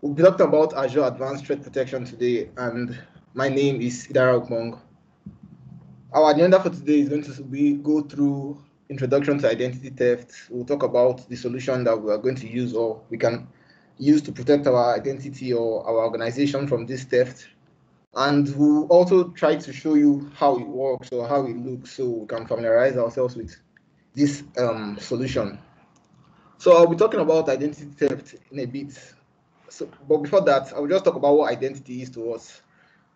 We'll be talking about Azure Advanced Threat Protection today, and my name is Idara Okmong. Our agenda for today is going to be go through introduction to identity theft. We'll talk about the solution that we are going to use or we can use to protect our identity or our organization from this theft. And we'll also try to show you how it works or how it looks so we can familiarize ourselves with this solution. So I'll be talking about identity theft in a bit. But before that, I will just talk about what identity is to us.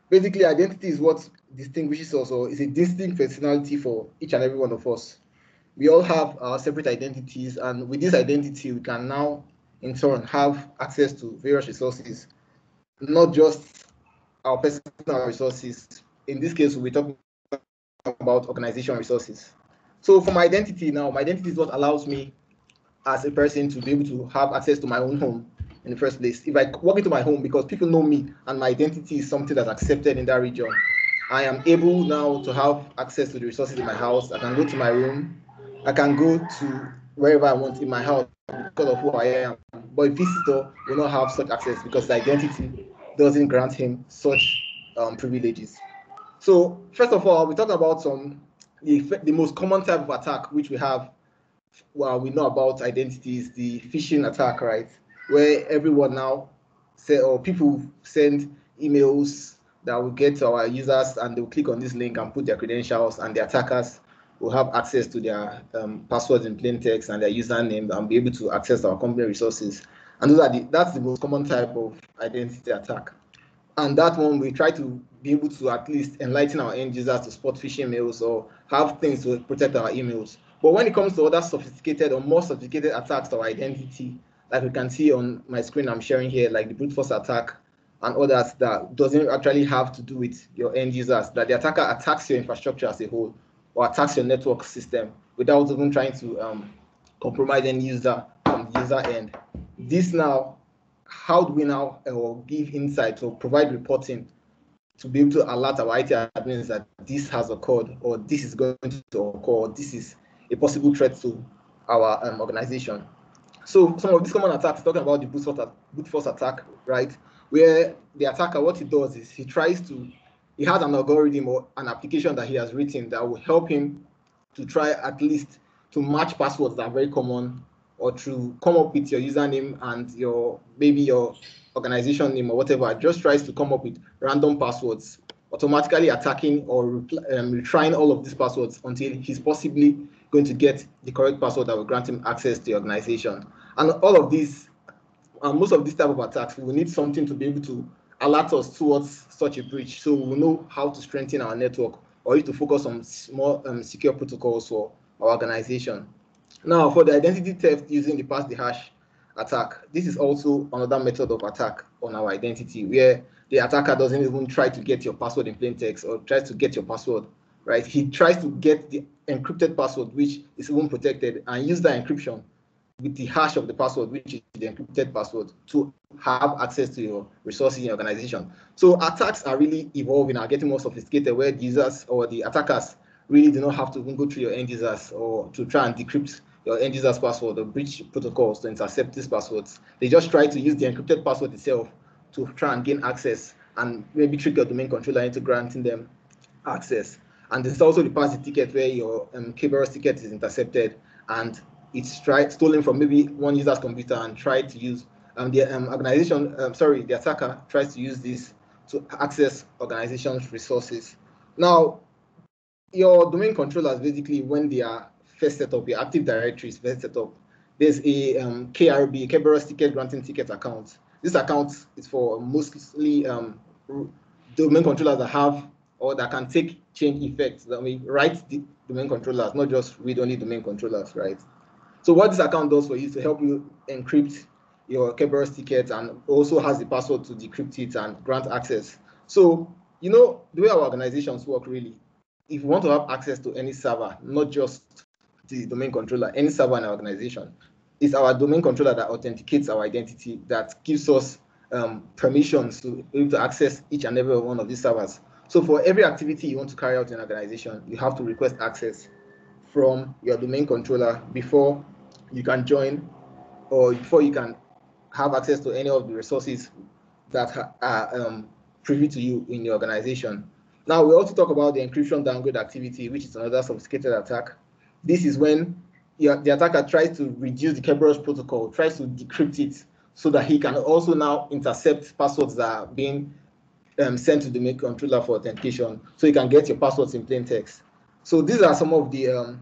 Basically, identity is what distinguishes us, or is a distinct personality for each and every one of us. We all have our separate identities, and with this identity, we can now, in turn, have access to various resources, not just our personal resources. In this case, we'll be talking about organization resources. So, for my identity now, my identity is what allows me as a person to be able to have access to my own home in the first place. If I walk into my home because people know me and my identity is something that's accepted in that region, I am able now to have access to the resources in my house. I can go to my room. I can go to wherever I want in my house because of who I am. But a visitor will not have such access because the identity doesn't grant him such privileges. So first of all, we talk about the most common type of attack which we have. Well, we know about identities, the phishing attack, right? Where everyone now say or people send emails that will get to our users and they'll click on this link and put their credentials, and the attackers will have access to their passwords in plain text and their username and be able to access our company resources. And that's the most common type of identity attack. And that one, we try to be able to at least enlighten our end users to spot phishing mails or have things to protect our emails. But when it comes to other sophisticated or more sophisticated attacks to our identity, like we can see on my screen I'm sharing here, like the brute force attack and others that doesn't actually have to do with your end users, that the attacker attacks your infrastructure as a whole or attacks your network system without even trying to compromise any user from the user end. This now, how do we now give insight or provide reporting to be able to alert our IT admins that this has occurred or this is going to occur or this is a possible threat to our organization? So some of these common attacks, talking about the brute force attack, right? Where the attacker, what he does is he has an algorithm or an application that he has written that will help him to try at least to match passwords that are very common, or to come up with your username and maybe your organization name or whatever. Just tries to come up with random passwords, automatically attacking or retrying all of these passwords until he's possibly going to get the correct password that will grant him access to the organization. And all of these, most of these type of attacks, we will need something to be able to alert us towards such a breach, so we'll know how to strengthen our network or to focus on more secure protocols for our organization. Now, for the identity theft using the pass the hash attack, this is also another method of attack on our identity where the attacker doesn't even try to get your password in plain text or tries to get your password, right? He tries to get the encrypted password, which is even protected, and use that encryption with the hash of the password, which is the encrypted password, to have access to your resources in your organization. So attacks are really evolving, are getting more sophisticated, where the users or the attackers really do not have to even go through your end users or to try and decrypt your end user's password or breach protocols to intercept these passwords. They just try to use the encrypted password itself to try and gain access and maybe trick your domain controller into granting them access. And there's also the pass the ticket where your Kerberos ticket is intercepted and it's stolen from maybe one user's computer and tried to use the attacker tries to use this to access organization's resources. Now, your domain controllers, basically, when they are first set up, your Active Directory is first set up, there's a KRB, Kerberos ticket granting ticket account. This account is for mostly domain controllers that have or that can take change effects. That we write the domain controllers, not just read only domain controllers, right? So what this account does for you is to help you encrypt your Kerberos ticket and also has the password to decrypt it and grant access. So, the way our organizations work really, if you want to have access to any server, not just the domain controller, any server in our organization, it's our domain controller that authenticates our identity, that gives us permissions to be able to access each and every one of these servers. So for every activity you want to carry out in an organization, you have to request access from your domain controller before you can join or before you can have access to any of the resources that are privy to you in your organization. Now, we also talk about the encryption downgrade activity, which is another sophisticated attack. This is when the attacker tries to reduce the Kerberos protocol, tries to decrypt it so that he can also now intercept passwords that are being sent to the domain controller for authentication, so you can get your passwords in plain text. So these are some of the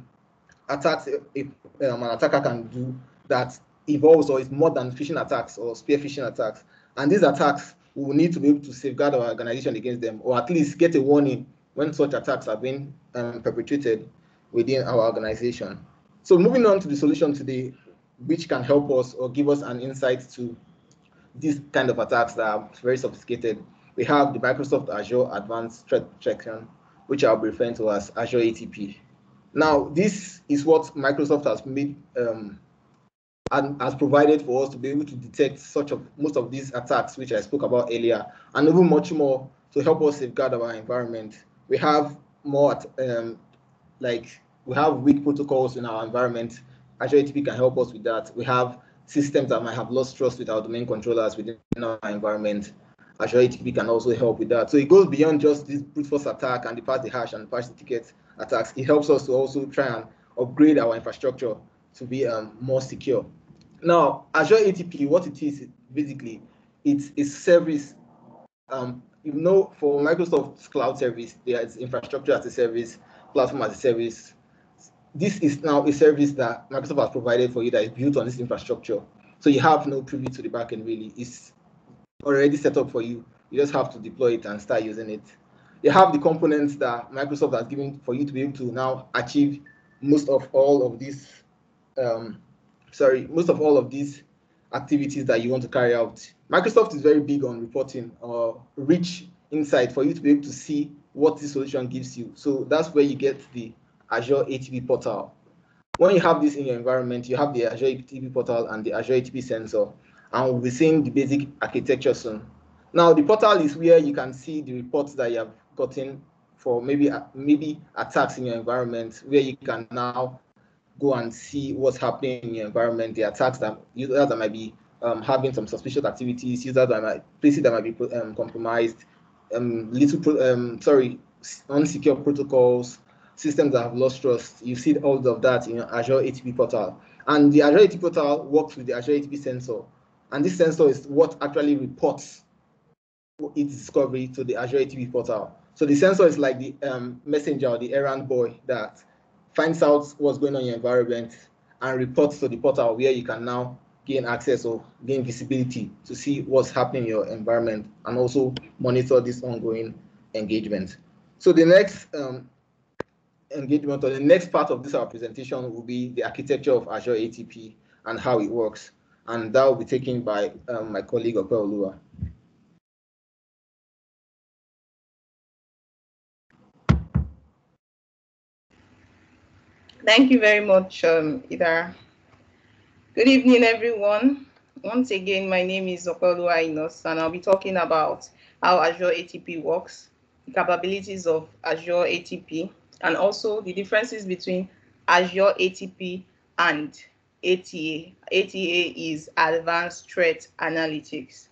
attacks an attacker can do that evolves or is more than phishing attacks or spear phishing attacks. And these attacks, we will need to be able to safeguard our organization against them, or at least get a warning when such attacks are being perpetrated within our organization. So moving on to the solution today, which can help us or give us an insight to these kind of attacks that are very sophisticated, we have the Microsoft Azure Advanced Threat Protection, which I'll be referring to as Azure ATP. Now, this is what Microsoft has made and has provided for us to be able to detect most of these attacks, which I spoke about earlier, and even much more to help us safeguard our environment. We have more, we have weak protocols in our environment. Azure ATP can help us with that. We have systems that might have lost trust with our domain controllers within our environment. Azure ATP can also help with that. So it goes beyond just this brute force attack and the pass the hash and patch the ticket attacks. It helps us to also try and upgrade our infrastructure to be more secure. Now, Azure ATP, what it is basically, it's a service. For Microsoft's cloud service, there is infrastructure as a service, platform as a service. This is now a service that Microsoft has provided for you that is built on this infrastructure. So you have no privy to the backend really. It's already set up for you. You just have to deploy it and start using it. You have the components that Microsoft has given for you to be able to now achieve most of all of these activities that you want to carry out. Microsoft is very big on reporting or rich insight for you to be able to see what this solution gives you. So that's where you get the Azure ATP portal. When you have this in your environment, you have the Azure ATP portal and the Azure ATP sensor, and we'll be seeing the basic architecture soon. Now, the portal is where you can see the reports that you have gotten for maybe attacks in your environment, where you can now go and see what's happening in your environment, the attacks that users that might be having some suspicious activities, places that might be compromised, unsecure protocols, systems that have lost trust. You see all of that in your Azure ATP portal. And the Azure ATP portal works with the Azure ATP sensor. And this sensor is what actually reports its discovery to the Azure ATP portal. So the sensor is like the messenger or the errand boy that finds out what's going on in your environment and reports to the portal, where you can now gain access or gain visibility to see what's happening in your environment and also monitor this ongoing engagement. So the next engagement, or the next part of our presentation, will be the architecture of Azure ATP and how it works. And that will be taken by my colleague, Opeoluwa. Thank you very much, Idara. Good evening, everyone. Once again, my name is Opeoluwa Inos, and I'll be talking about how Azure ATP works, the capabilities of Azure ATP, and also the differences between Azure ATP and ATA. ATA is Advanced Threat Analytics.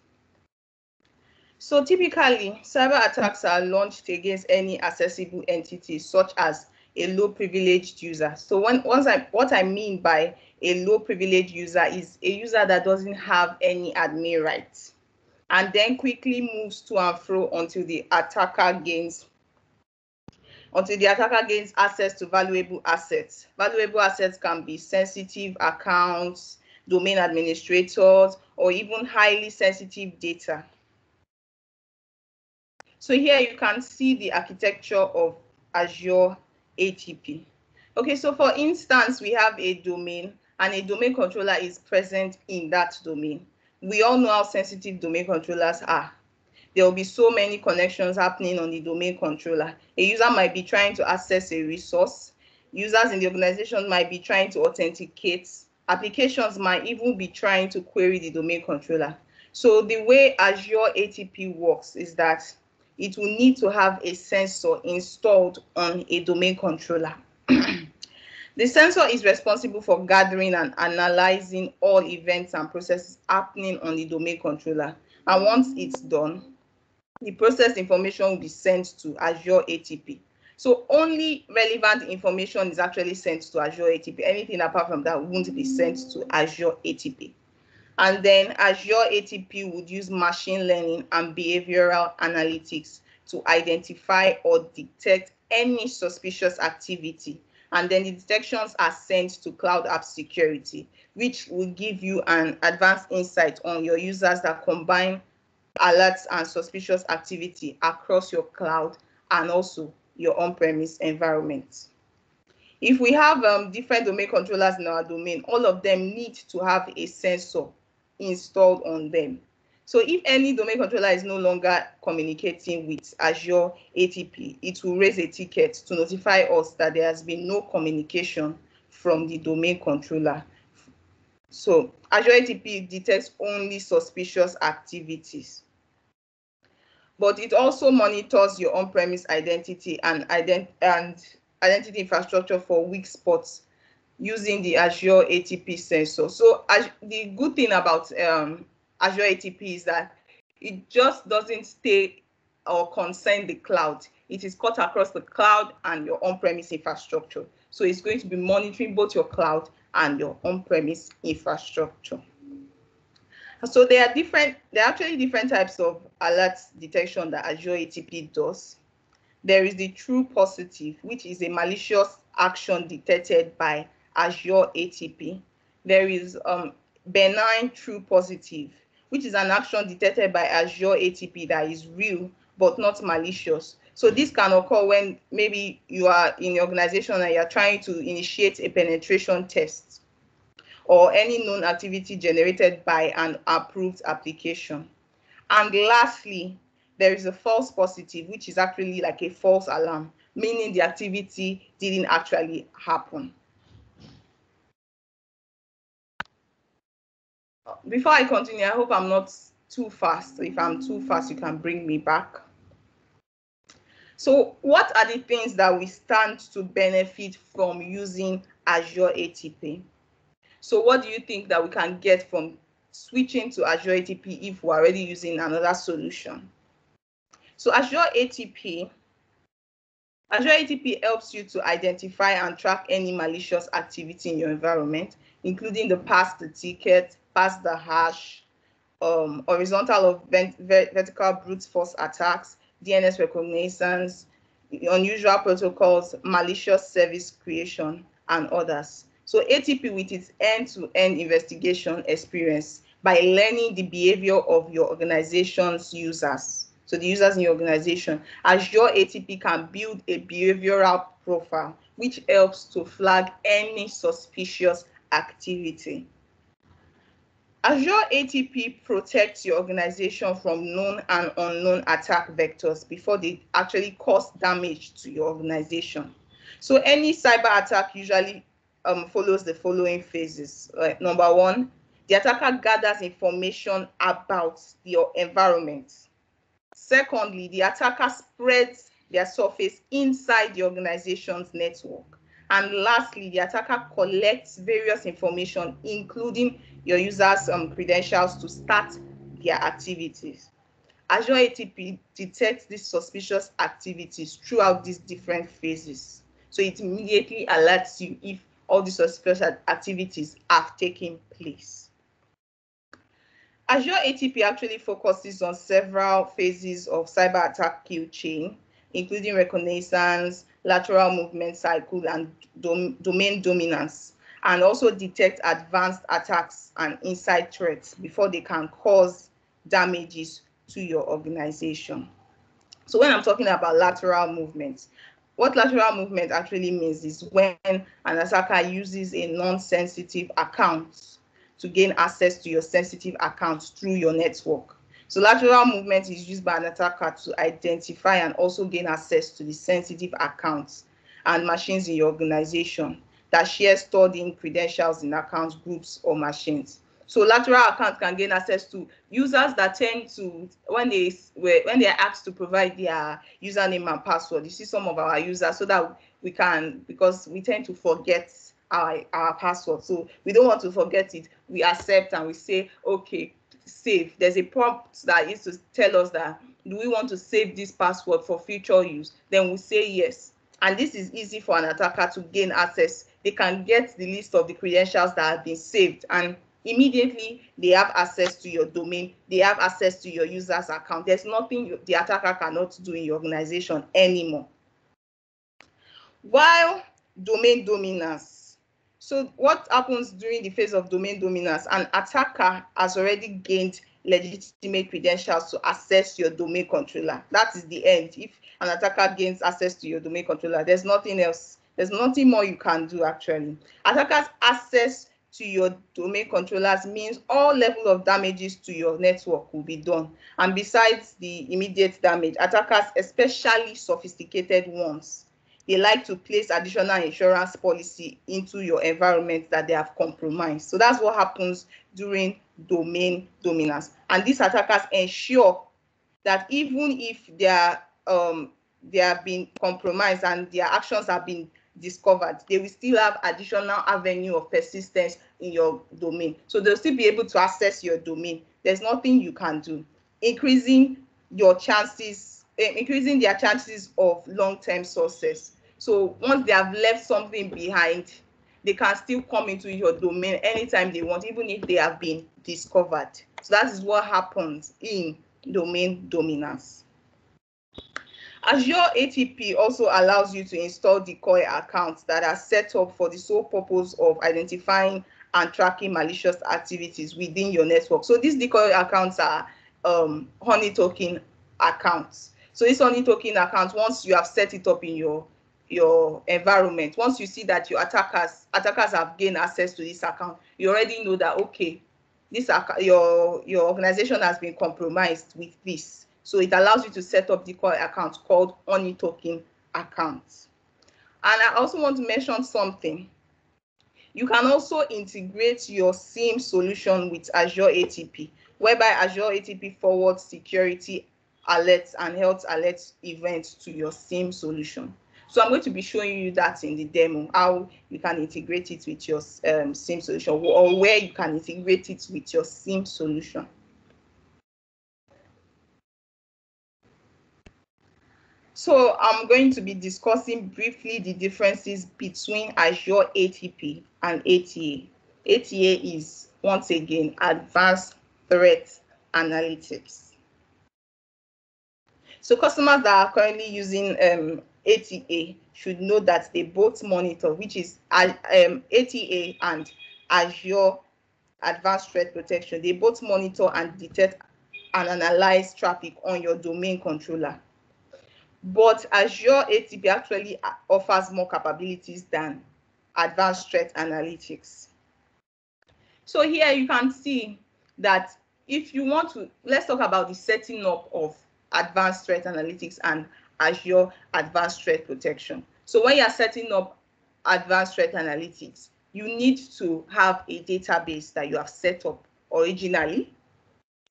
So typically, cyber attacks are launched against any accessible entity, such as a low privileged user. So what I mean by a low privileged user is a user that doesn't have any admin rights, and then quickly moves to and fro until the attacker gains access to valuable assets. Valuable assets can be sensitive accounts, domain administrators, or even highly sensitive data. So here you can see the architecture of Azure ATP. Okay, so for instance, we have a domain, and a domain controller is present in that domain. We all know how sensitive domain controllers are. There will be so many connections happening on the domain controller. A user might be trying to access a resource. Users in the organization might be trying to authenticate. Applications might even be trying to query the domain controller. So the way Azure ATP works is that it will need to have a sensor installed on a domain controller. The sensor is responsible for gathering and analyzing all events and processes happening on the domain controller. And once it's done, the process information will be sent to Azure ATP. So only relevant information is actually sent to Azure ATP. Anything apart from that won't be sent to Azure ATP. And then Azure ATP would use machine learning and behavioral analytics to identify or detect any suspicious activity. And then the detections are sent to Cloud App Security, which will give you an advanced insight on your users that combine alerts and suspicious activity across your cloud and also your on-premise environment. If we have different domain controllers in our domain, all of them need to have a sensor installed on them. So if any domain controller is no longer communicating with Azure ATP, it will raise a ticket to notify us that there has been no communication from the domain controller. So Azure ATP detects only suspicious activities, but it also monitors your on-premise identity and identity infrastructure for weak spots using the Azure ATP sensor. So the good thing about Azure ATP is that it just doesn't stay or concern the cloud. It is cut across the cloud and your on-premise infrastructure. So it's going to be monitoring both your cloud and your on-premise infrastructure. So there are actually different types of alert detection that Azure ATP does. There is the true positive, which is a malicious action detected by Azure ATP. There is benign true positive, which is an action detected by Azure ATP that is real but not malicious. So this can occur when maybe you are in your organization and you're trying to initiate a penetration test or any known activity generated by an approved application. And lastly, there is a false positive, which is actually like a false alarm, meaning the activity didn't actually happen. Before I continue, I hope I'm not too fast. If I'm too fast, you can bring me back. So what are the things that we stand to benefit from using Azure ATP? So what do you think that we can get from switching to Azure ATP if we're already using another solution? So Azure ATP helps you to identify and track any malicious activity in your environment, including the pass the ticket, pass the hash, horizontal or vertical brute force attacks, DNS reconnaissance, unusual protocols, malicious service creation, and others. So ATP, with its end-to-end investigation experience by learning the behavior of your organization's users, so the users in your organization, Azure ATP can build a behavioral profile which helps to flag any suspicious activity. Azure ATP protects your organization from known and unknown attack vectors before they actually cause damage to your organization. So any cyber attack usually follows the following phases. Number one, the attacker gathers information about your environment. Secondly, the attacker spreads their surface inside the organization's network. And lastly, the attacker collects various information, including your users' credentials to start their activities. Azure ATP detects these suspicious activities throughout these different phases. So it immediately alerts you if all these suspicious activities have taken place. Azure ATP actually focuses on several phases of cyber attack kill chain, including reconnaissance, lateral movement cycle, and domain dominance, and also detect advanced attacks and inside threats before they can cause damages to your organization. So when I'm talking about lateral movement, what lateral movement actually means is when an attacker uses a non-sensitive account to gain access to your sensitive accounts through your network. So lateral movement is used by an attacker to identify and also gain access to the sensitive accounts and machines in your organization that share stored in credentials in account groups or machines. So lateral accounts can gain access to users that tend to, when they are asked to provide their username and password. You see some of our users, so that we can, because we tend to forget our password. So we don't want to forget it. We accept and we say, okay, save. There's a prompt that is to tell us that, do we want to save this password for future use? Then we say yes. And this is easy for an attacker to gain access. They can get the list of the credentials that have been saved, and immediately they have access to your domain. They have access to your user's account. There's nothing the attacker cannot do in your organization anymore. While domain dominance. So what happens during the phase of domain dominance? An attacker has already gained legitimate credentials to access your domain controller. That is the end. If an attacker gains access to your domain controller, there's nothing else. There's nothing more you can do, actually. Attackers' access to your domain controllers means all level of damages to your network will be done. And besides the immediate damage, attackers, especially sophisticated ones, they like to place additional insurance policy into your environment that they have compromised. So that's what happens during domain dominance. And these attackers ensure that even if they have been compromised and their actions have been discovered, they will still have additional avenue of persistence in your domain. So they'll still be able to access your domain. There's nothing you can do. Increasing their chances of long-term success. So once they have left something behind, they can still come into your domain anytime they want, even if they have been discovered. So that is what happens in domain dominance. Azure ATP also allows you to install decoy accounts that are set up for the sole purpose of identifying and tracking malicious activities within your network. So these decoy accounts are honey token accounts. So these honey token accounts, once you have set it up in your environment, once you see that your attackers have gained access to this account, you already know that, okay, this your organization has been compromised with this. So it allows you to set up decoy accounts called honey token accounts. And I also want to mention something. You can also integrate your SIEM solution with Azure ATP, whereby Azure ATP forwards security alerts and health alerts events to your SIEM solution. So I'm going to be showing you that in the demo, how you can integrate it with your SIEM solution, or where you can integrate it with your SIEM solution. So I'm going to be discussing briefly the differences between Azure ATP and ATA. ATA is, once again, Advanced Threat Analytics. So customers that are currently using ATA should know that they both monitor, which is ATA and Azure Advanced Threat Protection. They both monitor and detect and analyze traffic on your domain controller. But Azure ATP actually offers more capabilities than Advanced Threat Analytics. So here you can see that if you want to, let's talk about the setting up of Advanced Threat Analytics and Azure Advanced Threat Protection. So when you're setting up Advanced Threat Analytics, you need to have a database that you have set up originally.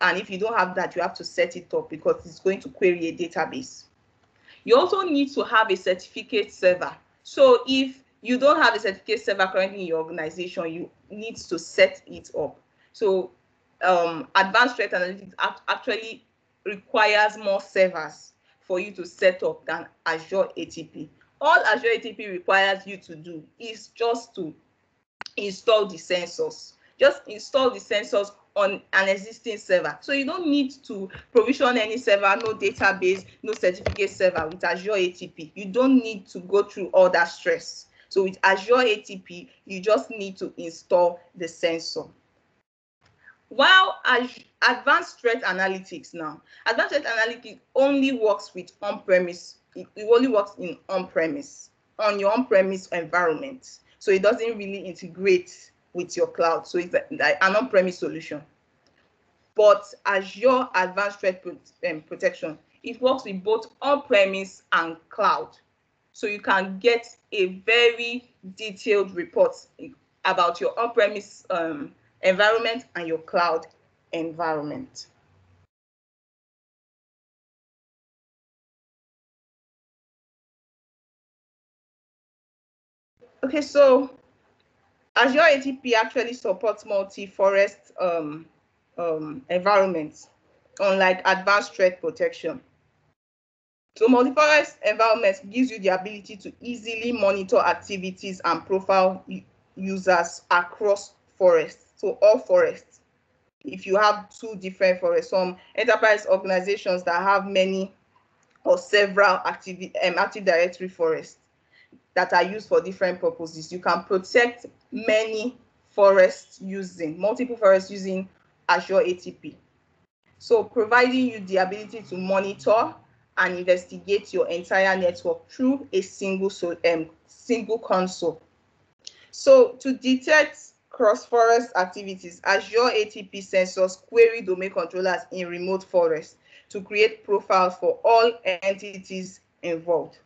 And if you don't have that, you have to set it up because it's going to query a database. You also need to have a certificate server. So if you don't have a certificate server currently in your organization, you need to set it up. So Advanced Threat Analytics actually requires more servers for you to set up than Azure ATP. All Azure ATP requires you to do is just to install the sensors. Just install the sensors on an existing server. So you don't need to provision any server, no database, no certificate server with Azure ATP. You don't need to go through all that stress. So with Azure ATP, you just need to install the sensor. While Advanced Threat Analytics now, Advanced Threat Analytics only works with on-premise. It only works in on-premise, on your on-premise environment. So it doesn't really integrate with your cloud. So it's an on-premise solution. But Azure Advanced Threat Protection, it works with both on-premise and cloud. So you can get a very detailed report about your on-premise environment and your cloud environment. Okay, so Azure ATP actually supports multi-forest environments, unlike advanced threat protection. So multi-forest environment gives you the ability to easily monitor activities and profile users across forests. So all forests. If you have two different forests, some enterprise organizations that have many or several Active Directory forests that are used for different purposes, you can protect many forests using multiple forests using Azure ATP. So providing you the ability to monitor and investigate your entire network through a single console. So to detect cross-forest activities, Azure ATP sensors query domain controllers in remote forests to create profiles for all entities involved,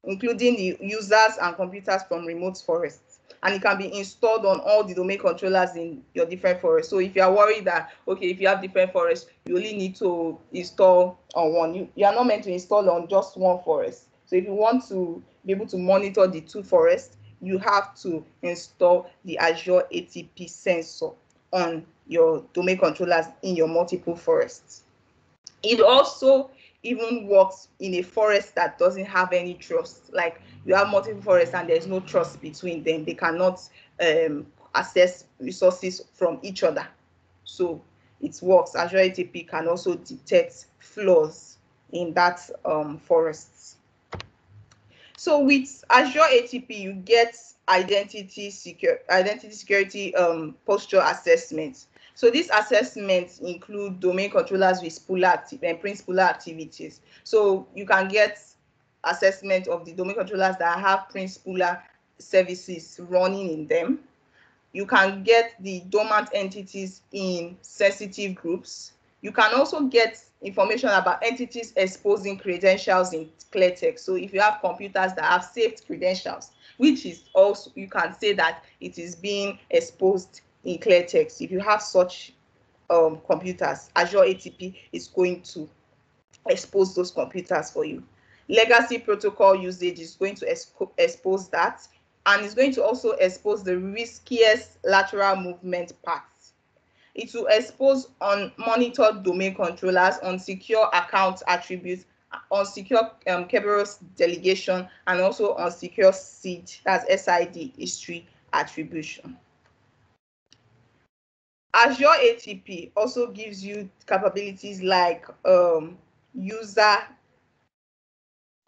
including the users and computers from remote forests. And it can be installed on all the domain controllers in your different forests. So if you are worried that, okay, if you have different forests, you only need to install on one. You are not meant to install on just one forest. So if you want to be able to monitor the two forests, you have to install the Azure ATP sensor on your domain controllers in your multiple forests. It also even works in a forest that doesn't have any trust. Like you have multiple forests and there's no trust between them. They cannot access resources from each other. So it works. Azure ATP can also detect flaws in that forests. So with Azure ATP, you get identity security posture assessments. So these assessments include domain controllers with Prince Spooler activities. So you can get assessment of the domain controllers that have Prince Spooler services running in them. You can get the dormant entities in sensitive groups. You can also get information about entities exposing credentials in clear text. So if you have computers that have saved credentials, which is also, you can say that it is being exposed in clear text. If you have such computers, Azure ATP is going to expose those computers for you. Legacy protocol usage is going to expose that, and it's going to also expose the riskiest lateral movement paths. It will expose unmonitored domain controllers, unsecure account attributes, unsecure Kerberos delegation, and also unsecure SID, that's SID, history attribution. Azure ATP also gives you capabilities like user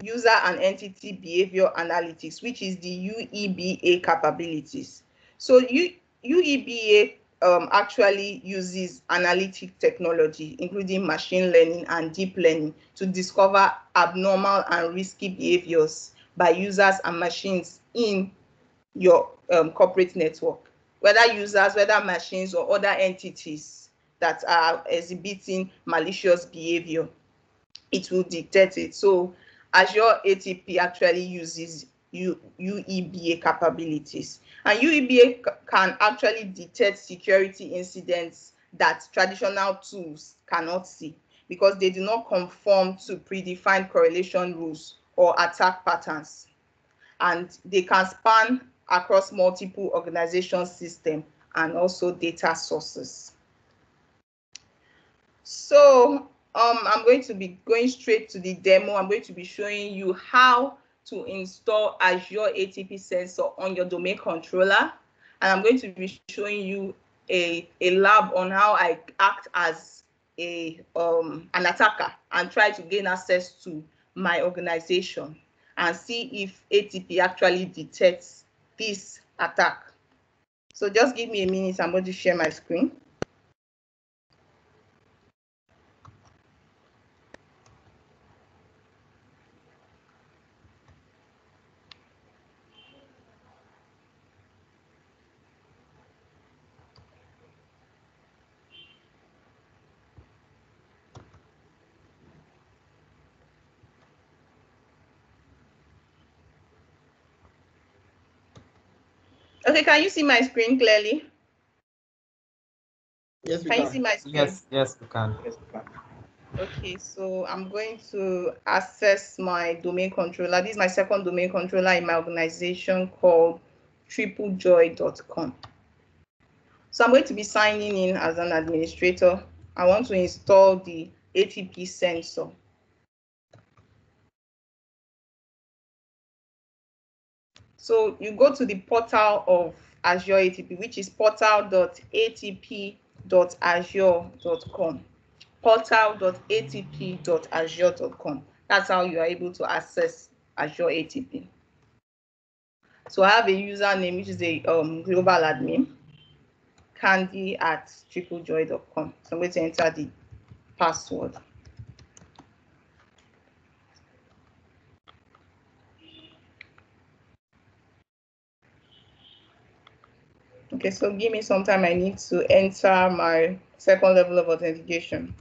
and entity behavior analytics, which is the UEBA capabilities. So UEBA actually uses analytic technology, including machine learning and deep learning, to discover abnormal and risky behaviors by users and machines in your corporate network, whether users, whether machines, or other entities that are exhibiting malicious behavior. It will detect it. So Azure ATP actually uses UEBA capabilities, and UEBA can actually detect security incidents that traditional tools cannot see because they do not conform to predefined correlation rules or attack patterns, and they can span across multiple organization systems and also data sources. So I'm going to be going straight to the demo. I'm going to be showing you how to install Azure ATP sensor on your domain controller. And I'm going to be showing you a lab on how I act as an attacker and try to gain access to my organization and see if ATP actually detects this attack. So just give me a minute. I'm going to share my screen. Okay, can you see my screen clearly? Yes, we Can you can. see my screen? Yes, we can. Yes, we can. Okay, so I'm going to access my domain controller. This is my second domain controller in my organization called triplejoy.com. So I'm going to be signing in as an administrator. I want to install the ATP sensor. So you go to the portal of Azure ATP, which is portal.atp.azure.com. portal.atp.azure.com. That's how you are able to access Azure ATP. So I have a username, which is a global admin, candy@triplejoy.com. So I'm going to enter the password. Okay, so give me some time. I need to enter my second level of authentication.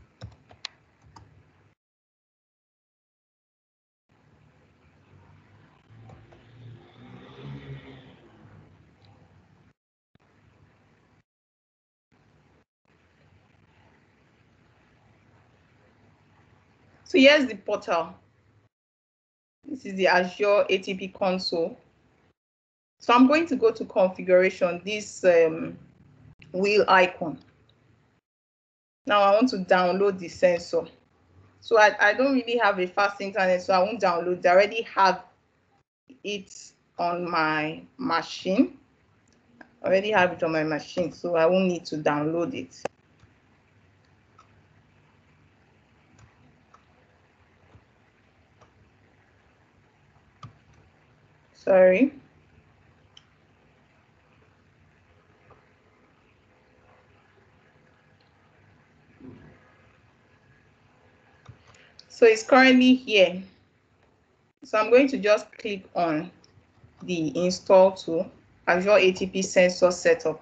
So here's the portal. This is the Azure ATP console. So I'm going to go to configuration, this wheel icon. Now I want to download the sensor. So I don't really have a fast internet, so I won't download. I already have it on my machine. I already have it on my machine, so I won't need to download it. Sorry. So it's currently here. So I'm going to just click on the install tool, Azure ATP sensor setup,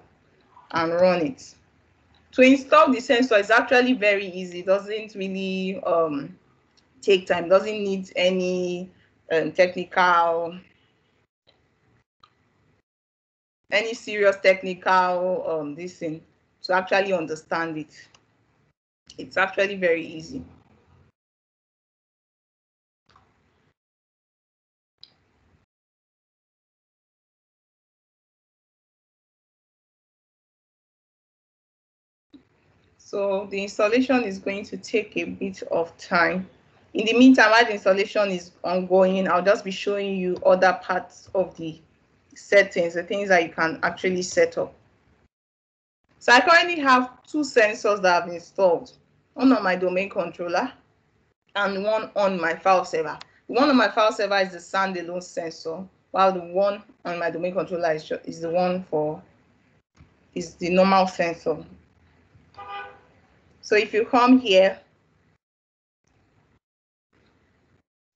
and run it. To install the sensor is actually very easy. It doesn't really take time, doesn't need any serious technical this thing to actually understand it. It's actually very easy. So the installation is going to take a bit of time. In the meantime, while the installation is ongoing, I'll just be showing you other parts of the settings, the things that you can actually set up. So I currently have two sensors that I've installed, one on my domain controller and one on my file server. The one on my file server is the standalone sensor, while the one on my domain controller is the normal sensor. So if you come here,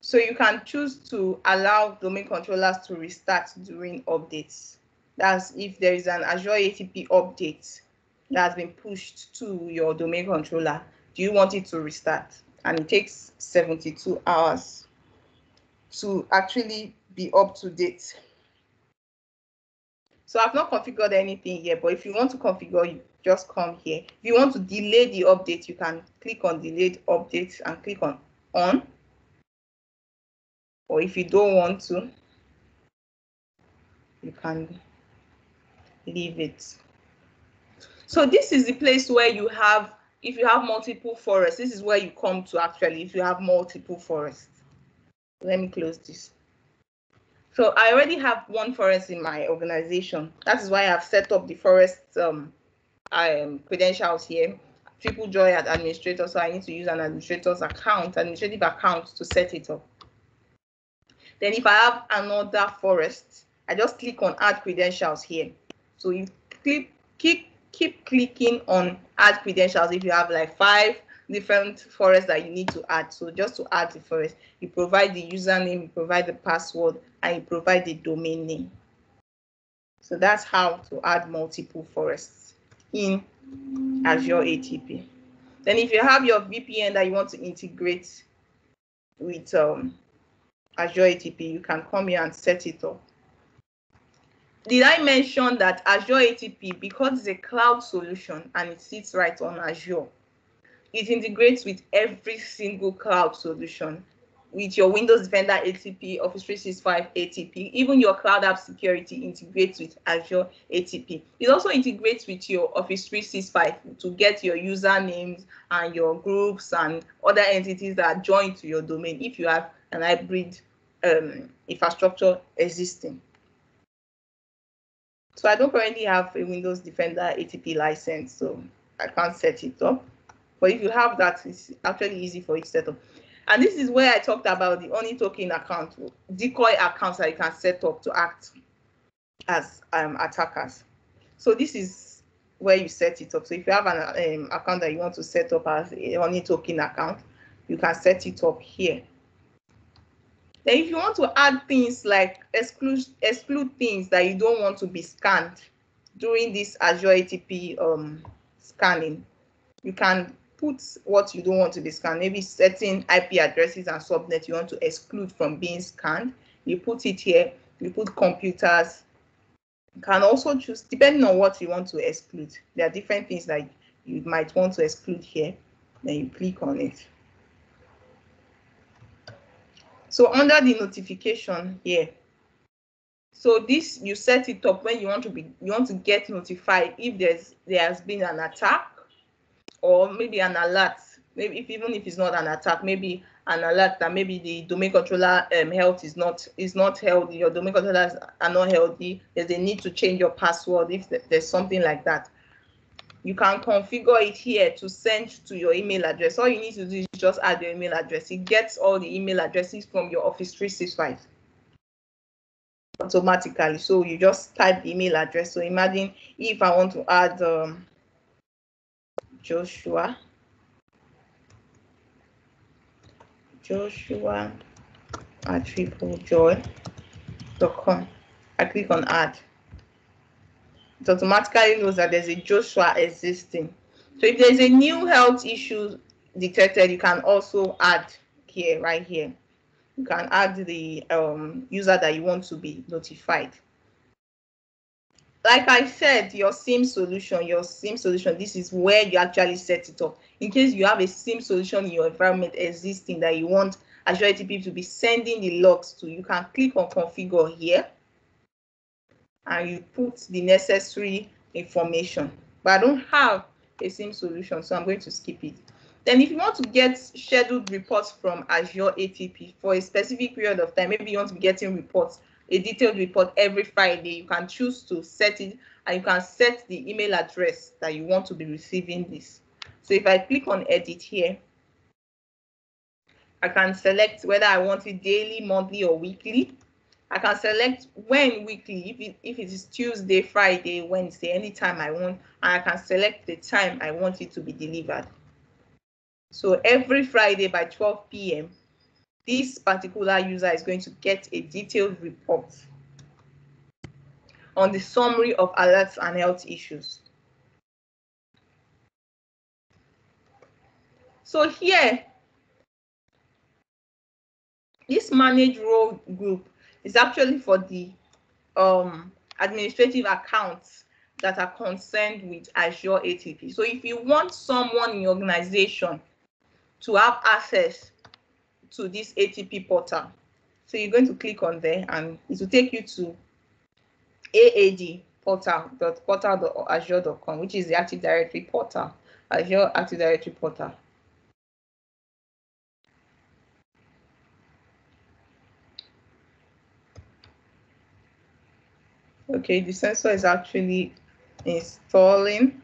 so you can choose to allow domain controllers to restart during updates. That's if there is an Azure ATP update that has been pushed to your domain controller, do you want it to restart? And it takes 72 hours to actually be up to date. So I've not configured anything here, but if you want to configure, you just come here. If you want to delay the update, you can click on delayed updates and click on. Or if you don't want to, you can leave it. So this is the place where you have, if you have multiple forests, this is where you come to actually, if you have multiple forests. Let me close this. So I already have one forest in my organization. That is why I've set up the forest credentials here. TripleJoy as administrator, so I need to use an administrator's account, administrative account to set it up. Then if I have another forest, I just click on add credentials here. So you keep clicking on add credentials if you have like 5 different forests that you need to add. So just to add the forest, you provide the username, you provide the password, and you provide the domain name. So that's how to add multiple forests in Azure ATP. Then if you have your VPN that you want to integrate with Azure ATP, you can come here and set it up. did I mention that Azure ATP, because it's a cloud solution and it sits right on Azure, it integrates with every single cloud solution, with your Windows Defender ATP, Office 365 ATP, even your Cloud App Security integrates with Azure ATP. It also integrates with your Office 365 to get your usernames and your groups and other entities that are joined to your domain if you have an hybrid infrastructure existing. So I don't currently have a Windows Defender ATP license, so I can't set it up. But if you have that, it's actually easy for you to set up. And this is where I talked about the Honey token account, decoy accounts that you can set up to act as attackers. So this is where you set it up. So if you have an account that you want to set up as a Honey token account, you can set it up here. Then if you want to add things like exclude things that you don't want to be scanned during this Azure ATP scanning, you can put what you don't want to be scanned, maybe certain IP addresses and subnet you want to exclude from being scanned. You put it here, you put computers. You can also choose, depending on what you want to exclude. There are different things that you might want to exclude here. Then you click on it. So under the notification here, so this you set it up when you want to get notified if there has been an attack, or maybe an alert. Maybe even if it's not an attack, maybe an alert that maybe the domain controller health is not healthy. Your domain controllers are not healthy. There's a need to change your password if there's something like that. You can configure it here to send to your email address. All you need to do is just add your email address. It gets all the email addresses from your Office 365 automatically. So you just type the email address. So imagine if I want to add Joshua at triplejoy.com. I click on add. It automatically knows that there's a Joshua existing. So if there's a new health issue detected, you can also add here, right here. You can add the user that you want to be notified. Like I said, your SIEM solution, this is where you actually set it up. In case you have a SIEM solution in your environment existing that you want Azure ATP to be sending the logs to, you can click on configure here and you put the necessary information. But I don't have a SIEM solution, so I'm going to skip it. Then if you want to get scheduled reports from Azure ATP for a specific period of time, maybe you want to be getting reports, a detailed report every Friday, you can choose to set it, and you can set the email address that you want to be receiving this. So if I click on edit here, I can select whether I want it daily, monthly, or weekly. I can select when weekly, if it is Tuesday, Friday, Wednesday, anytime I want, and I can select the time I want it to be delivered. So every Friday by 12 p.m., this particular user is going to get a detailed report on the summary of alerts and health issues. So here, this manage role group is actually for the administrative accounts that are concerned with Azure ATP. So if you want someone in your organization to have access to this ATP portal, so you're going to click on there and it will take you to aadportal.azure.com, which is the Active Directory portal, Azure Active Directory portal. Okay, the sensor is actually installing.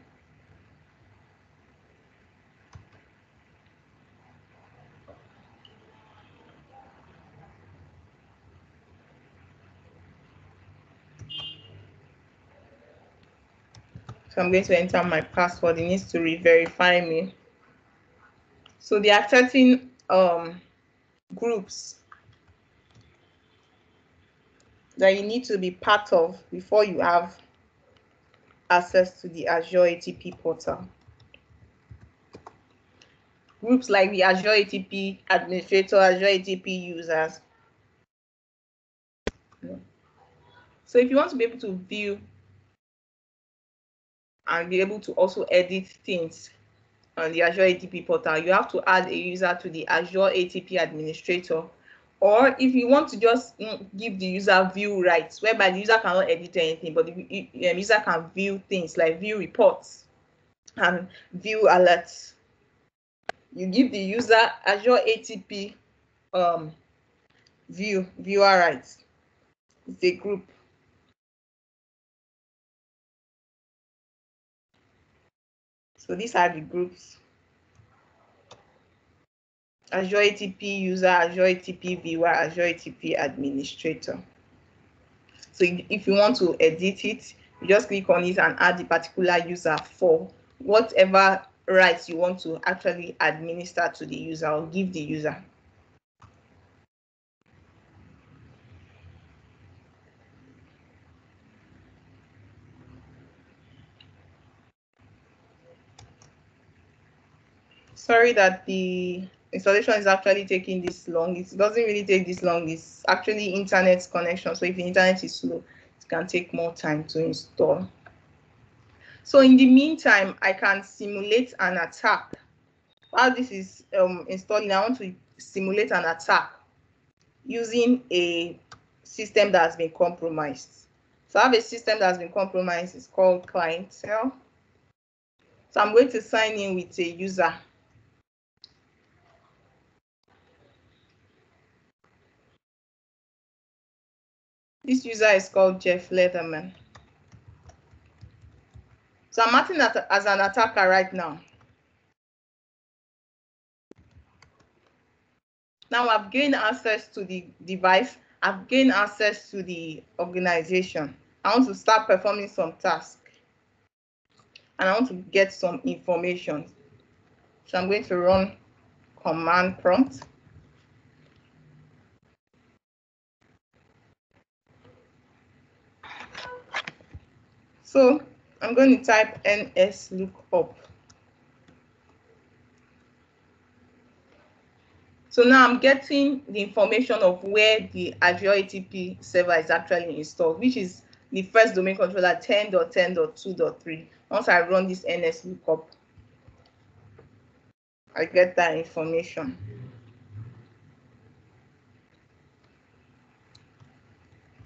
So I'm going to enter my password. It needs to re-verify me. So there are certain groups that you need to be part of before you have access to the Azure ATP portal. Groups like the Azure ATP administrator, Azure ATP users. So if you want to be able to view and be able to also edit things on the Azure ATP portal, you have to add a user to the Azure ATP administrator. Or if you want to just give the user view rights, whereby the user cannot edit anything, but the user can view things like view reports and view alerts. You give the user Azure ATP viewer rights. It's a group. So these are the groups: Azure ATP user, Azure ATP viewer, Azure ATP administrator. So if you want to edit it, you just click on it and add the particular user for whatever rights you want to actually administer to the user or give the user. Sorry that the installation is actually taking this long. It doesn't really take this long. It's actually internet connection. So if the internet is slow, it can take more time to install. So in the meantime, I can simulate an attack. While this is installing, I want to simulate an attack using a system that has been compromised. So I have a system that has been compromised. It's called clientele. So I'm going to sign in with a user. This user is called Jeff Leatherman. So I'm acting as an attacker right now. Now I've gained access to the device. I've gained access to the organization. I want to start performing some tasks. And I want to get some information. So I'm going to run command prompt. So I'm going to type nslookup. So now I'm getting the information of where the Azure ATP server is actually installed, which is the first domain controller 10.10.2.3. Once I run this nslookup, I get that information.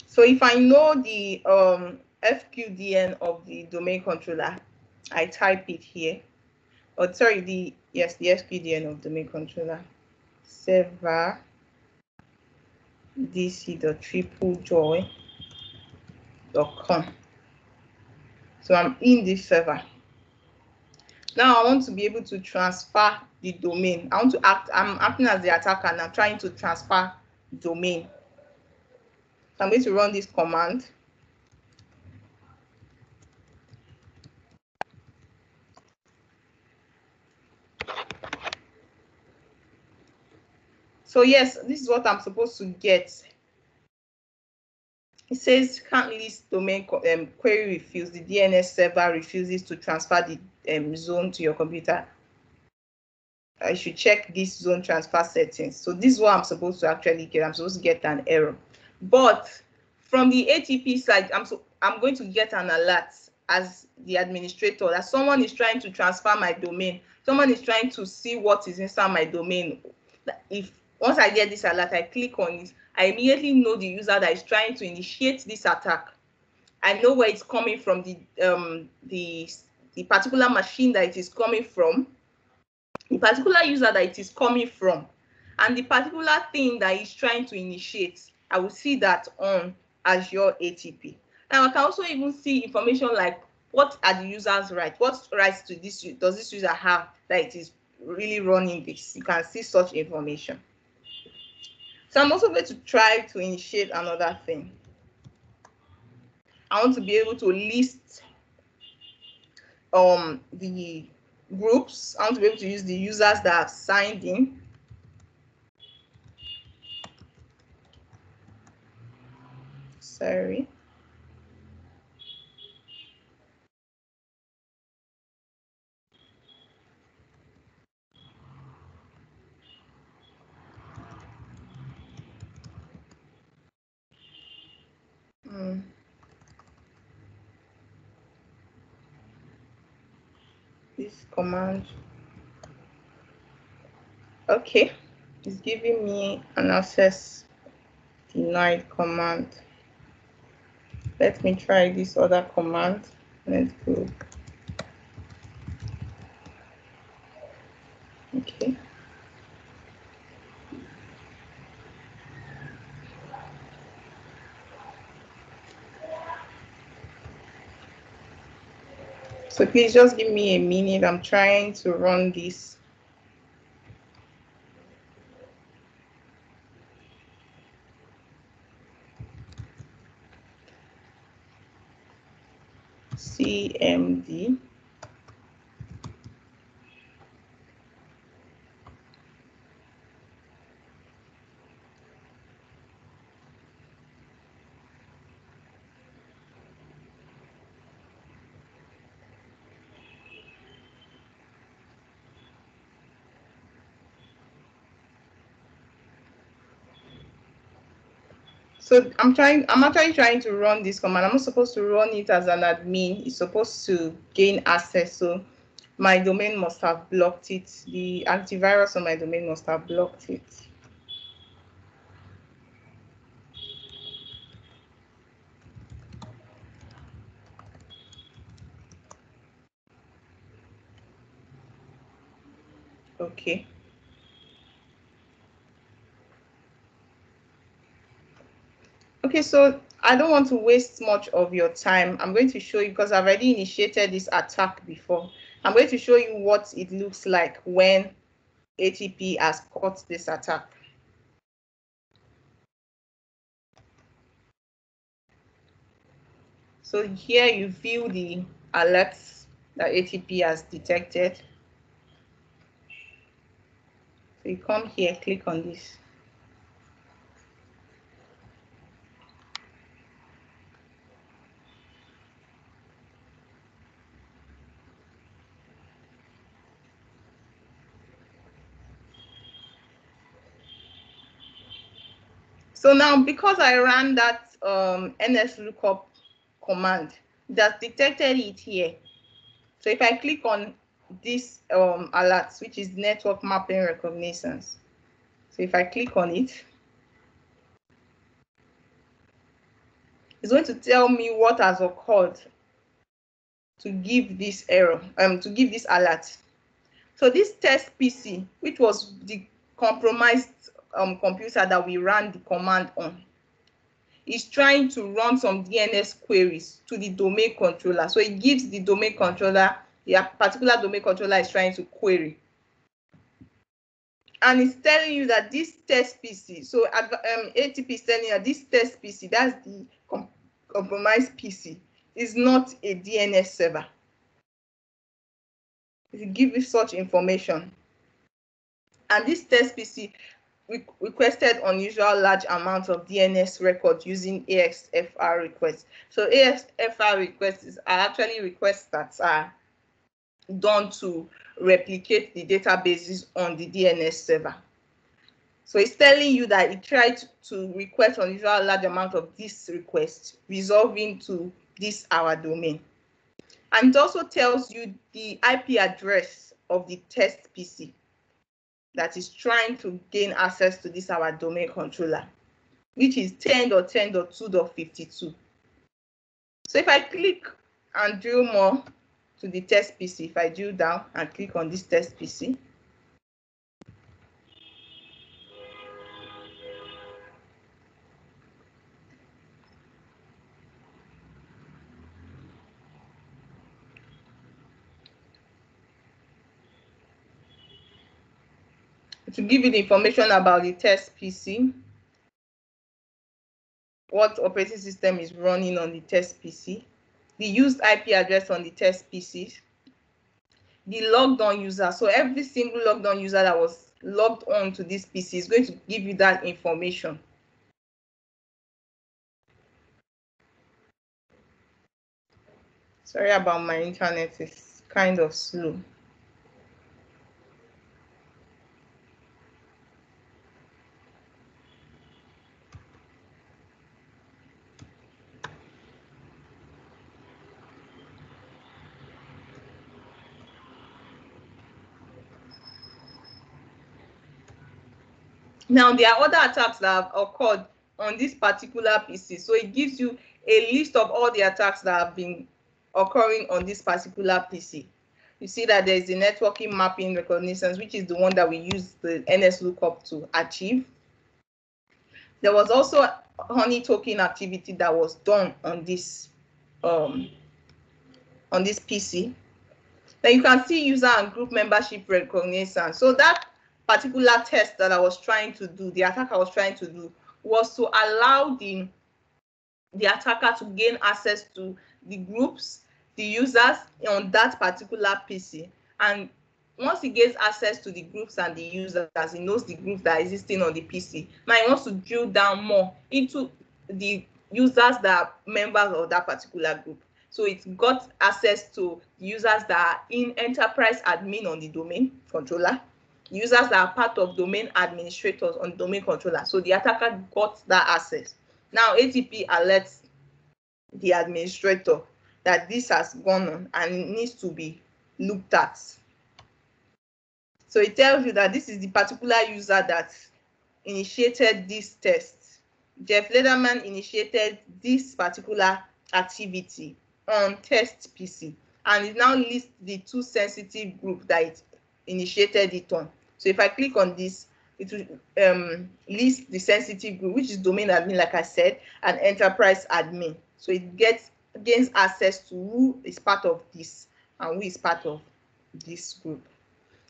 So if I know the FQDN of the domain controller, I type it here. Oh, sorry, the FQDN of domain controller, server dc.triplejoy.com. So I'm in this server. Now I want to be able to transfer the domain. I'm acting as the attacker and I'm trying to transfer domain. So I'm going to run this command. So yes, this is what I'm supposed to get. It says can't list domain query refused. The DNS server refuses to transfer the zone to your computer. I should check this zone transfer settings. So this is what I'm supposed to actually get. I'm supposed to get an error. But from the ATP side, I'm going to get an alert as the administrator that someone is trying to transfer my domain. Someone is trying to see what is inside my domain. Once I get this alert, I click on it, I immediately know the user that is trying to initiate this attack. I know where it's coming from, the particular machine that it is coming from, the particular user that it is coming from, and the particular thing that is trying to initiate. I will see that on Azure ATP. Now I can also even see information like what are the user's rights? What rights does this user have that it is really running this? You can see such information. So I'm also going to try to initiate another thing. I want to be able to list the groups. I want to be able to use the users that have signed in. Sorry. this command. Okay, it's giving me an access denied command. Let me try this other command. Let's go. Okay. So please just give me a minute. I'm trying to run this. CMD. So I'm actually trying to run this command. I'm not supposed to run it as an admin. It's supposed to gain access. So my domain must have blocked it. The antivirus on my domain must have blocked it. Okay. Okay, so I don't want to waste much of your time. I'm going to show you, because I've already initiated this attack before. I'm going to show you what it looks like when ATP has caught this attack. So here you view the alerts that ATP has detected. So you come here, click on this. So now, because I ran that NSLOOKUP command, that detected it here. So if I click on this alert, which is network mapping reconnaissance, so if I click on it, it's going to tell me what has occurred to give this error, to give this alert. So this test PC, which was the compromised computer that we ran the command on, is trying to run some DNS queries to the domain controller. So it gives the domain controller, the particular domain controller is trying to query. And it's telling you that this test PC, so ATP is telling you that this test PC, that's the compromised PC, is not a DNS server. It gives you such information. And this test PC requested unusual large amounts of DNS records using AXFR requests. So AXFR requests are actually requests that are done to replicate the databases on the DNS server. So it's telling you that it tried to request unusual large amount of this request, resolving to this our domain. And it also tells you the IP address of the test PC that is trying to gain access to this our domain controller, which is 10.10.2.52. So if I click and drill more to the test PC, if I drill down and click on this test PC, to give you the information about the test PC, what operating system is running on the test PC, the used IP address on the test PCs, the logged on user. So every single logged on user that was logged on to this PC is going to give you that information. Sorry about my internet, it's kind of slow. Now, there are other attacks that have occurred on this particular PC. So it gives you a list of all the attacks that have been occurring on this particular PC. You see that there is the networking mapping reconnaissance, which is the one that we use the NSLOOKUP to achieve. There was also honey token activity that was done on this PC. Then you can see user and group membership reconnaissance. So that particular test that I was trying to do, the attacker was trying to do, was to allow the attacker to gain access to the groups, the users on that particular PC. And once he gains access to the groups and the users, he knows the groups that are existing on the PC. Now he wants to drill down more into the users that are members of that particular group. So it got access to users that are in enterprise admin on the domain controller, users that are part of domain administrators on domain controller. So the attacker got that access. Now ATP alerts the administrator that this has gone on and it needs to be looked at. So it tells you that this is the particular user that initiated this test. Jeff Lederman initiated this particular activity on test PC, and it now lists the two sensitive groups that it initiated it on. So if I click on this, it will list the sensitive group, which is domain admin, like I said, and enterprise admin. So it gains access to who is part of this and who is part of this group.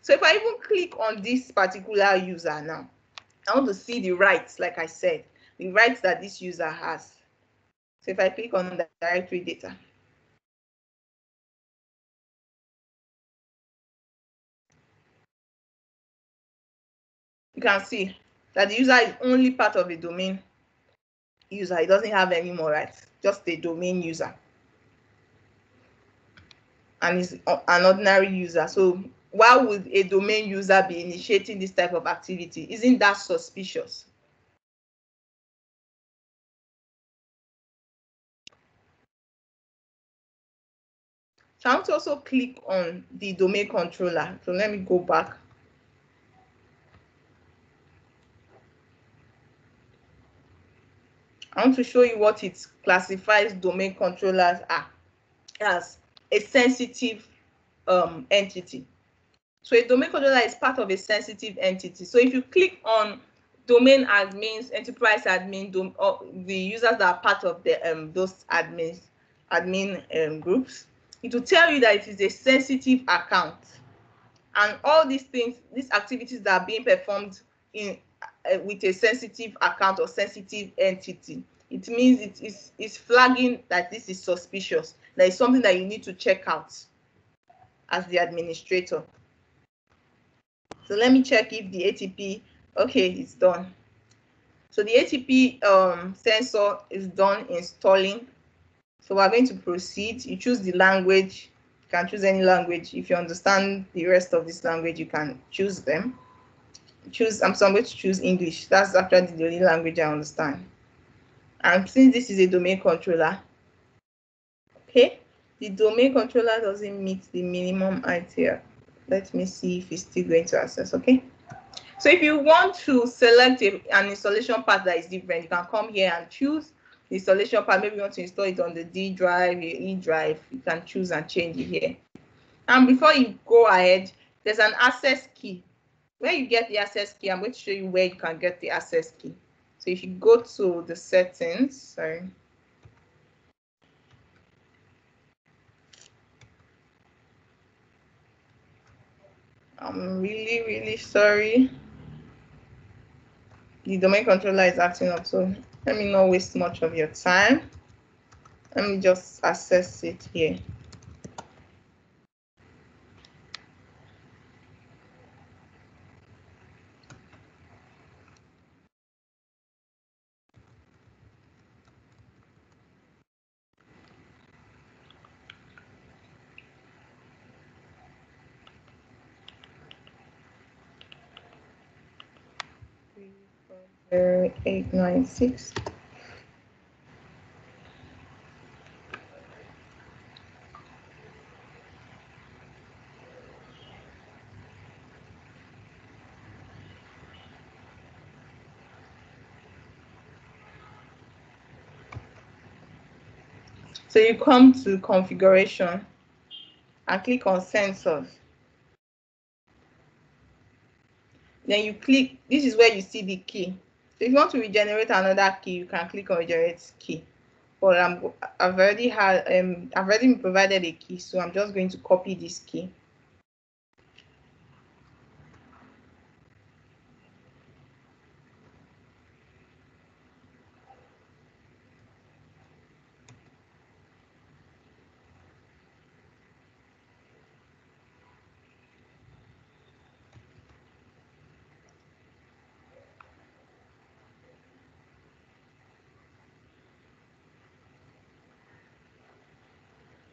So if I even click on this particular user now, I want to see the rights, like I said, the rights that this user has. So if I click on the directory data, you can see that the user is only part of a domain user. It doesn't have any more rights, just a domain user. And is an ordinary user. So why would a domain user be initiating this type of activity? Isn't that suspicious? So I want to also click on the domain controller. So let me go back. I want to show you what it classifies domain controllers as a sensitive entity. So a domain controller is part of a sensitive entity. So if you click on domain admins, enterprise admin, the users that are part of the those admin groups, it will tell you that it is a sensitive account, and all these things, these activities that are being performed in with a sensitive account or sensitive entity, it means it is flagging that this is suspicious. That is something that you need to check out as the administrator. So let me check if the ATP, okay, it's done. So the ATP sensor is done installing. So we're going to proceed. You choose the language. You can choose any language. If you understand the rest of this language, you can choose them. I'm going to choose English. That's actually the only language I understand. And since this is a domain controller, okay, the domain controller doesn't meet the minimum ITR. Let me see if it's still going to access, okay? So if you want to select an installation path that is different, you can come here and choose the installation path. Maybe you want to install it on the D drive, the E drive, you can choose and change it here. And before you go ahead, there's an access key. Where you get the access key, I'm going to show you where you can get the access key. So if you go to the settings, sorry. I'm really, really sorry. The domain controller is acting up, so let me not waste much of your time. Let me just access it here. There, 896. So you come to configuration and click on sensors. Then you click, this is where you see the key. So if you want to regenerate another key, you can click on regenerate key. But I've already been provided a key, so I'm just going to copy this key.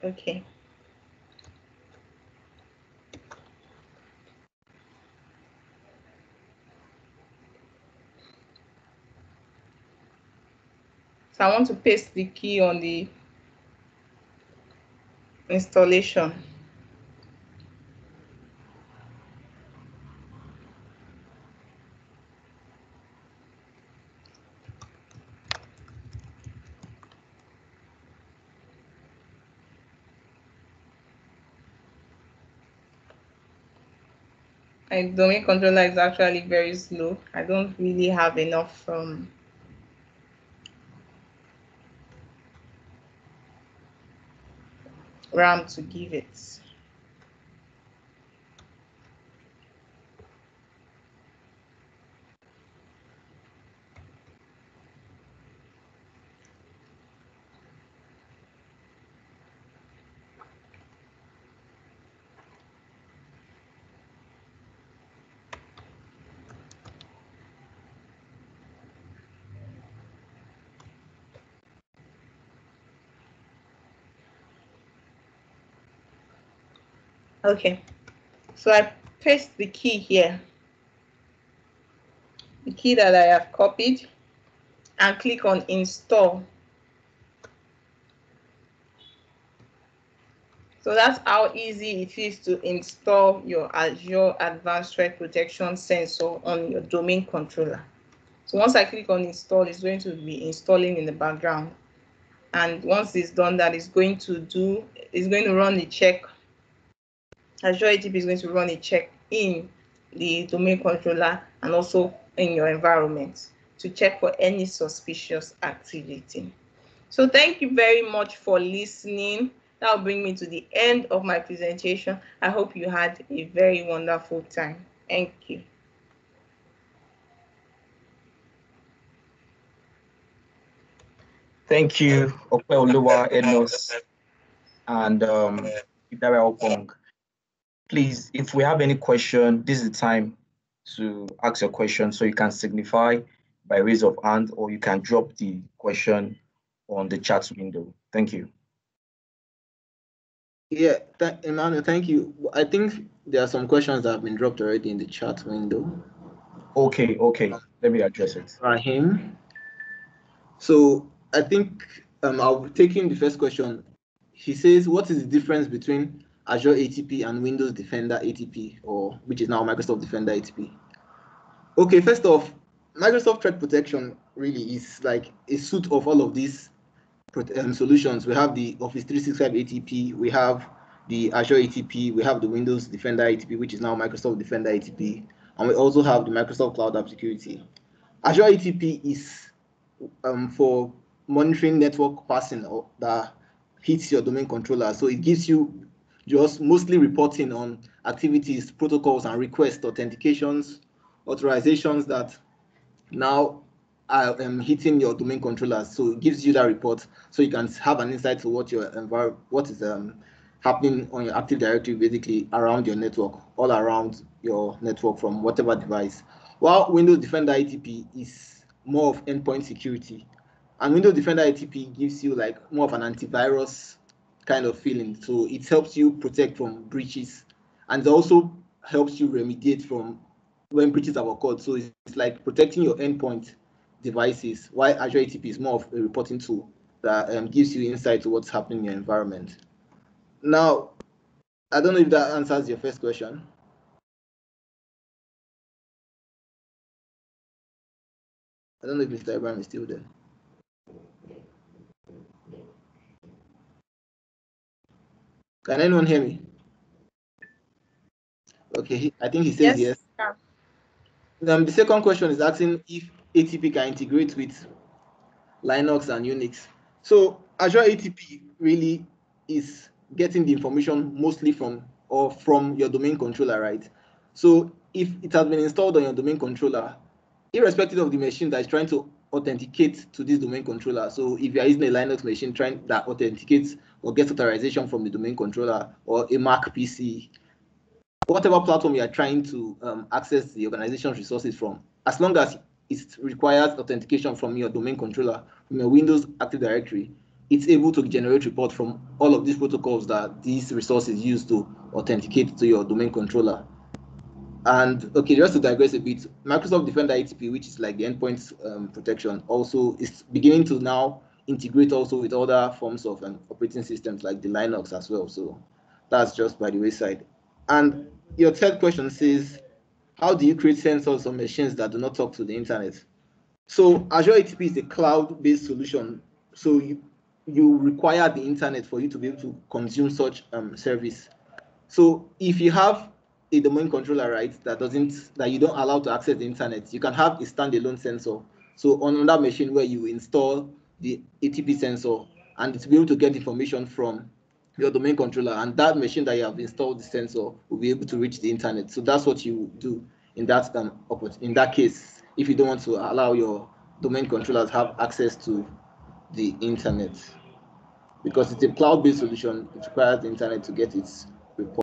Okay. So I want to paste the key on the installation. My domain controller is actually very slow. I don't really have enough RAM to give it. Okay, so I paste the key here, the key that I have copied, and click on install. So that's how easy it is to install your Azure Advanced Threat Protection Sensor on your domain controller. So once I click on install, it's going to be installing in the background. And once it's done, that is going to run a check. Azure ATP is going to run a check in the domain controller and also in your environment to check for any suspicious activity. So thank you very much for listening. That will bring me to the end of my presentation. I hope you had a very wonderful time. Thank you. Thank you, Opeoluwa Enos and Idara Opong. Please, if we have any question, this is the time to ask your question. So you can signify by raise of hand, or you can drop the question on the chat window. Thank you. Yeah, Emmanuel, thank you. I think there are some questions that have been dropped already in the chat window. Okay. Let me address it. Rahim. So I think I'll be taking the first question. He says, what is the difference between Azure ATP and Windows Defender ATP, or which is now Microsoft Defender ATP? Okay, first off, Microsoft Threat Protection really is like a suite of all of these solutions. We have the Office 365 ATP, we have the Azure ATP, we have the Windows Defender ATP, which is now Microsoft Defender ATP, and we also have the Microsoft Cloud App Security. Azure ATP is for monitoring network passing that hits your domain controller. So it gives you just mostly reporting on activities, protocols, and requests, authentications, authorizations that now are hitting your domain controllers. So it gives you that report, so you can have an insight to what is happening on your Active Directory, basically around your network, all around your network from whatever device. While Windows Defender ATP is more of endpoint security, and Windows Defender ATP gives you like more of an antivirus kind of feeling. So it helps you protect from breaches, and it also helps you remediate from when breaches have occurred. So it's like protecting your endpoint devices, while Azure ATP is more of a reporting tool that gives you insight to what's happening in your environment. Now, I don't know if that answers your first question. I don't know if Mr. Abraham is still there. Can anyone hear me? Okay, I think he says yes. Yeah. The second question is asking if ATP can integrate with Linux and Unix. So Azure ATP really is getting the information mostly from your domain controller, right? So if it has been installed on your domain controller, irrespective of the machine that is trying to authenticate to this domain controller. So if you are using a Linux machine trying that authenticates or gets authorization from the domain controller, or a Mac PC, whatever platform you are trying to access the organization's resources from, as long as it requires authentication from your domain controller, from your Windows Active Directory, it's able to generate reports from all of these protocols that these resources use to authenticate to your domain controller. And okay, just to digress a bit, Microsoft Defender ATP, which is like the endpoint protection, also is beginning to now integrate also with other forms of operating systems like the Linux as well. So that's just by the wayside. And your third question says, how do you create sensors on machines that do not talk to the internet? So Azure ATP is a cloud-based solution. So you require the internet for you to be able to consume such service. So if you have a domain controller, right, that you don't allow to access the internet, you can have a standalone sensor. So on that machine where you install the ATP sensor, and to be able to get information from your domain controller, and that machine that you have installed the sensor will be able to reach the internet. So that's what you do in that case, if you don't want to allow your domain controllers have access to the internet, because it's a cloud-based solution. It requires the internet to get its report.